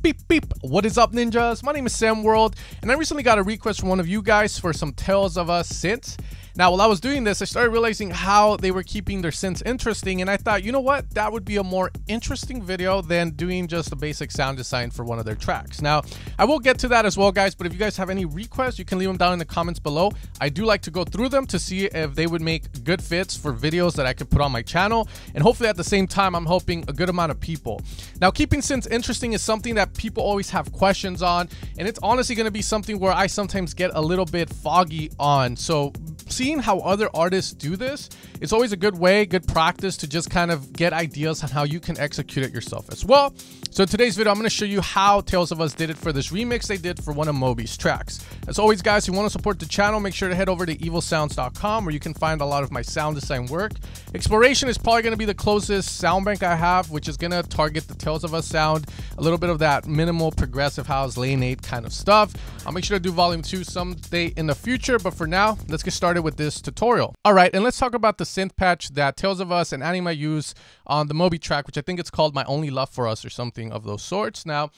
Beep beep. What is up, ninjas? My name is Sam World, and I recently got a request from one of you guys for some Tales of Us Synths. Now, while I was doing this, I started realizing how they were keeping their synths interesting, and I thought, you know what? That would be a more interesting video than doing just a basic sound design for one of their tracks. Now, I will get to that as well, guys, but if you guys have any requests, you can leave them down in the comments below. I do like to go through them to see if they would make good fits for videos that I could put on my channel, and hopefully at the same time, I'm helping a good amount of people. Now, keeping synths interesting is something that people always have questions on, and it's honestly going to be something where I sometimes get a little bit foggy on. So seeing how other artists do this, it's always a good way, good practice to just kind of get ideas on how you can execute it yourself as well. So in today's video, I'm going to show you how Tales of Us did it for this remix they did for one of Moby's tracks. As always, guys, if you want to support the channel, make sure to head over to evilsounds.com where you can find a lot of my sound design work. Exploration is probably going to be the closest sound bank I have, which is going to target the Tales of Us sound, a little bit of that minimal progressive house, lane 8 kind of stuff. I'll make sure to do volume 2 someday in the future, but for now, let's get started with this tutorial. All right, and let's talk about the synth patch that Tales of Us and Anima use on the Moby track, which I think it's called My Only Love for Us or something of those sorts. Now,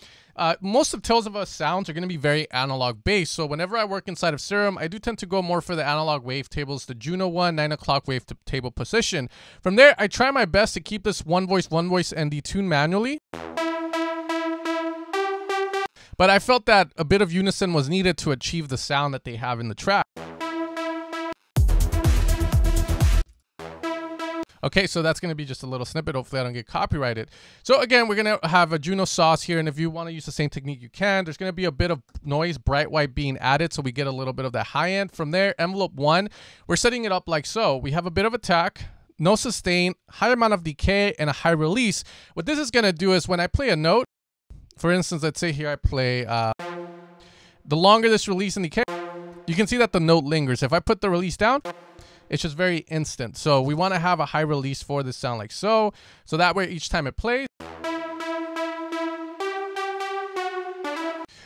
most of Tales of Us sounds are going to be very analog based, so whenever I work inside of Serum, I do tend to go more for the analog wave tables, the Juno 1 9 o'clock wave table position. From there, I try my best to keep this one voice and detune manually. But I felt that a bit of unison was needed to achieve the sound that they have in the track. Okay, so that's going to be just a little snippet. Hopefully I don't get copyrighted. So again, we're going to have a Juno sauce here, and if you want to use the same technique, you can. There's going to be a bit of noise, bright white being added, so we get a little bit of that high end. From there, envelope 1, we're setting it up like so. We have a bit of attack, no sustain, high amount of decay, and a high release. What this is going to do is when I play a note, for instance, let's say here I play, the longer this release and decay, you can see that the note lingers. If I put the release down, it's just very instant. So we want to have a high release for this sound like so. So that way each time it plays.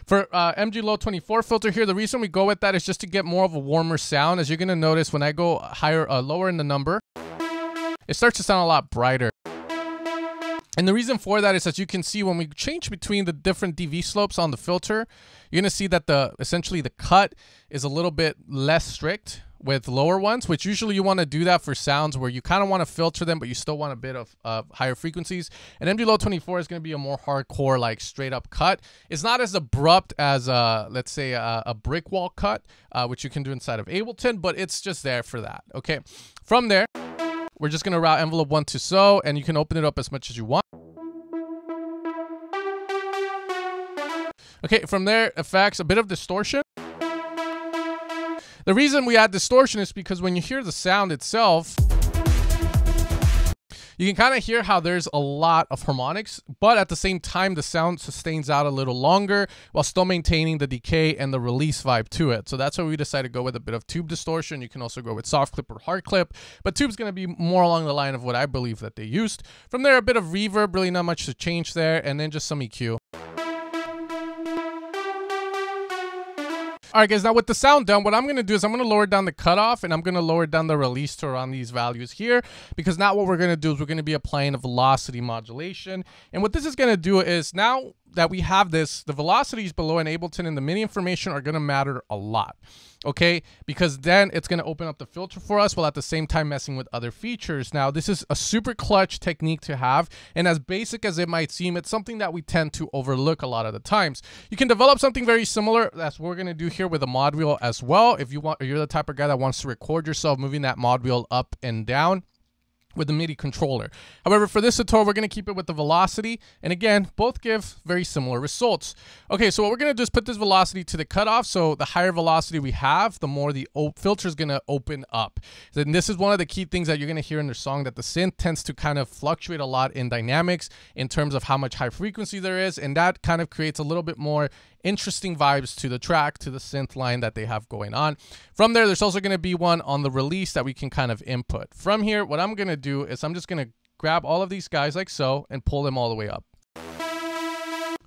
For MG Low 24 filter here, the reason we go with that is just to get more of a warmer sound. As you're going to notice when I go higher, lower in the number, it starts to sound a lot brighter. And the reason for that is, as you can see, when we change between the different DV slopes on the filter, you're going to see that essentially the cut is a little bit less strict with lower ones, which usually you want to do that for sounds where you kind of want to filter them, but you still want a bit of higher frequencies. And MD Low 24 is going to be a more hardcore, like straight up cut. It's not as abrupt as, let's say, a brick wall cut, which you can do inside of Ableton, but it's just there for that. Okay. From there, we're just going to route envelope 1 to so, and you can open it up as much as you want. Okay, from there, effects, a bit of distortion. The reason we add distortion is because when you hear the sound itself, you can kind of hear how there's a lot of harmonics, but at the same time, the sound sustains out a little longer while still maintaining the decay and the release vibe to it. So that's why we decided to go with a bit of tube distortion. You can also go with soft clip or hard clip, but tube's going to be more along the line of what I believe that they used. From there, a bit of reverb, really not much to change there, and then just some EQ. All right, guys, now with the sound done, what I'm going to do is I'm going to lower down the cutoff, and I'm going to lower down the release to around these values here, because now what we're going to do is we're going to be applying a velocity modulation. And what this is going to do is, now that we have this, the velocities below in Ableton and the MIDI information are going to matter a lot. Okay, because then it's going to open up the filter for us while at the same time messing with other features. Now, this is a super clutch technique to have, and as basic as it might seem, it's something that we tend to overlook a lot of the times. You can develop something very similar. That's what we're going to do here with a mod wheel as well. If you want, or you're the type of guy that wants to record yourself moving that mod wheel up and down with the MIDI controller. However, for this tutorial, we're going to keep it with the velocity. And again, both give very similar results. Okay, so what we're going to do is put this velocity to the cutoff. So the higher velocity we have, the more the filter is going to open up. Then this is one of the key things that you're going to hear in the song, that the synth tends to kind of fluctuate a lot in dynamics in terms of how much high frequency there is. And that kind of creates a little bit more interesting vibes to the track, to the synth line that they have going on. From there, there's also going to be one on the release that we can kind of input. From here, what I'm going to do is I'm just going to grab all of these guys like so and pull them all the way up.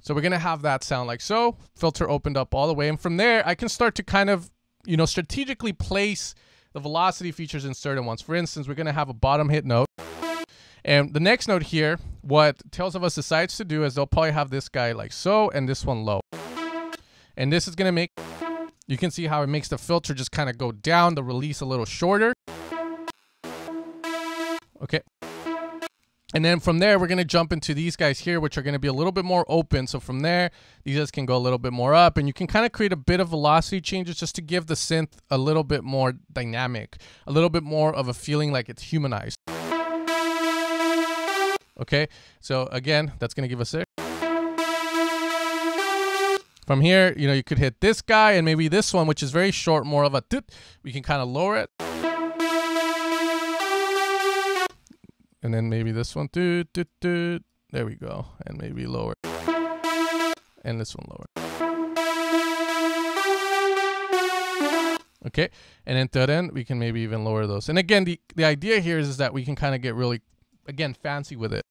So we're going to have that sound like so, filter opened up all the way. And from there, I can start to kind of, you know, strategically place the velocity features in certain ones. For instance, we're going to have a bottom hit note. And the next note here, what Tales of Us decides to do is they'll probably have this guy like so, and this one low. And this is going to make, you can see how it makes the filter just kind of go down, the release a little shorter. Okay. And then from there, we're going to jump into these guys here, which are going to be a little bit more open. So from there, these guys can go a little bit more up, and you can kind of create a bit of velocity changes just to give the synth a little bit more dynamic, a little bit more of a feeling like it's humanized. Okay, so again, that's going to give us it. From here, you know, you could hit this guy and maybe this one, which is very short, more of a toot. We can kind of lower it. And then maybe this one, there we go. And maybe lower. And this one lower. Okay, and then we can maybe even lower those. And again, the idea here is that we can kind of get really, again, fancy with it.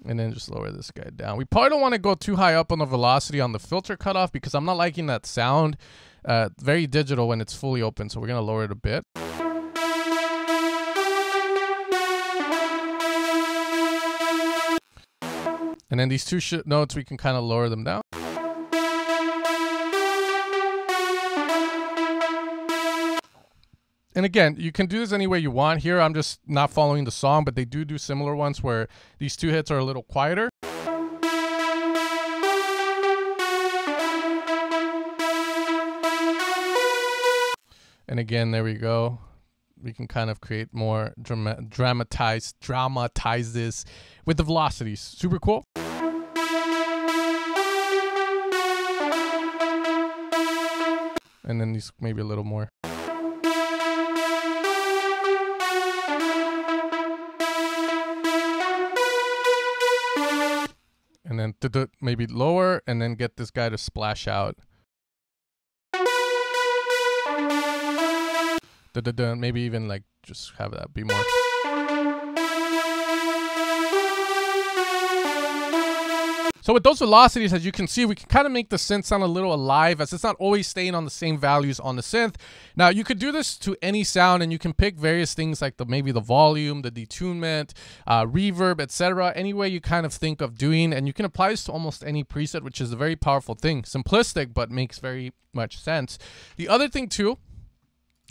And then just lower this guy down. We probably don't want to go too high up on the velocity on the filter cutoff because I'm not liking that sound. Very digital when it's fully open, so we're going to lower it a bit. And then these two notes, we can kind of lower them down. And again, you can do this any way you want. Here, I'm just not following the song, but they do similar ones where these two hits are a little quieter. And again, there we go. We can kind of create more dramatize this with the velocities. Super cool. And then these maybe a little more. And then maybe lower, and then get this guy to splash out. Maybe even like just have that be more. So with those velocities, as you can see, we can kind of make the synth sound a little alive, as it's not always staying on the same values on the synth. Now, you could do this to any sound, and you can pick various things like maybe the volume, the detunement, reverb, etc. Any way you kind of think of doing, and you can apply this to almost any preset, which is a very powerful thing. Simplistic, but makes very much sense. The other thing too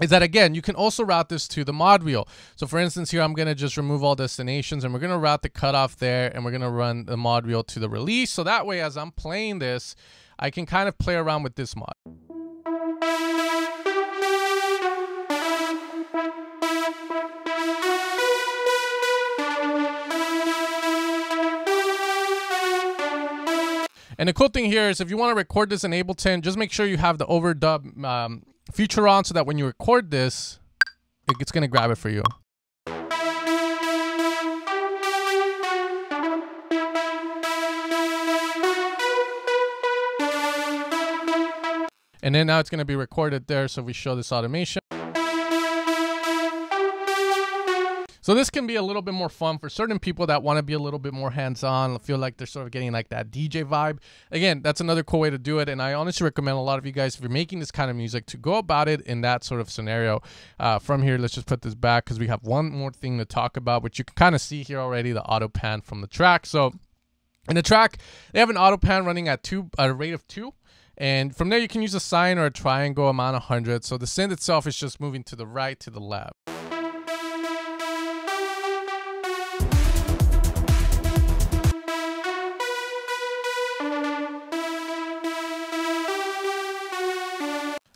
is that, again, you can also route this to the mod wheel. So for instance, here I'm going to just remove all destinations, and we're going to route the cutoff there, and we're going to run the mod wheel to the release. So that way, as I'm playing this, I can kind of play around with this mod. And the cool thing here is if you want to record this in Ableton, just make sure you have the overdub feature on so that when you record this, it's going to grab it for you. And then now it's going to be recorded there, so we show this automation. So this can be a little bit more fun for certain people that want to be a little bit more hands-on, feel like they're sort of getting like that DJ vibe. Again, that's another cool way to do it, and I honestly recommend a lot of you guys, if you're making this kind of music, to go about it in that sort of scenario. From here, let's just put this back because we have one more thing to talk about, which you can kind of see here already, the auto pan from the track. So in the track, they have an auto pan running at a rate of 2. And from there, you can use a sine or a triangle amount 100. So the synth itself is just moving to the right, to the left.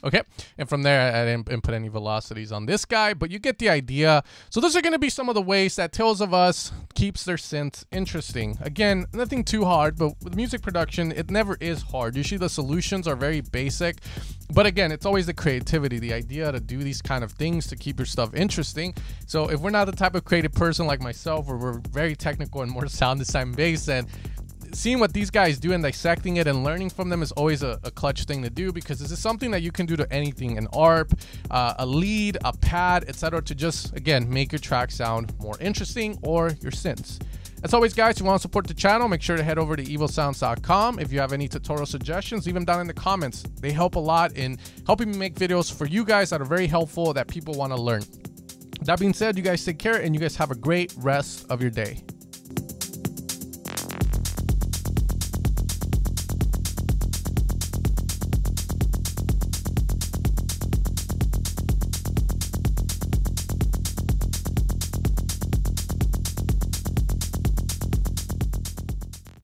Okay, and from there, I didn't input any velocities on this guy, but you get the idea. So those are going to be some of the ways that Tales of Us keeps their synths interesting. Again, nothing too hard, but with music production, it never is hard. Usually the solutions are very basic, but again, it's always the creativity, the idea to do these kind of things to keep your stuff interesting. So if we're not the type of creative person like myself, where we're very technical and more sound design based, then seeing what these guys do and dissecting it and learning from them is always a clutch thing to do, because this is something that you can do to anything, an ARP, a lead, a pad, etc., to just, again, make your track sound more interesting, or your synths. As always, guys, if you want to support the channel, make sure to head over to evilsounds.com. If you have any tutorial suggestions, leave them down in the comments. They help a lot in helping me make videos for you guys that are very helpful, that people want to learn. That being said, you guys take care and you guys have a great rest of your day.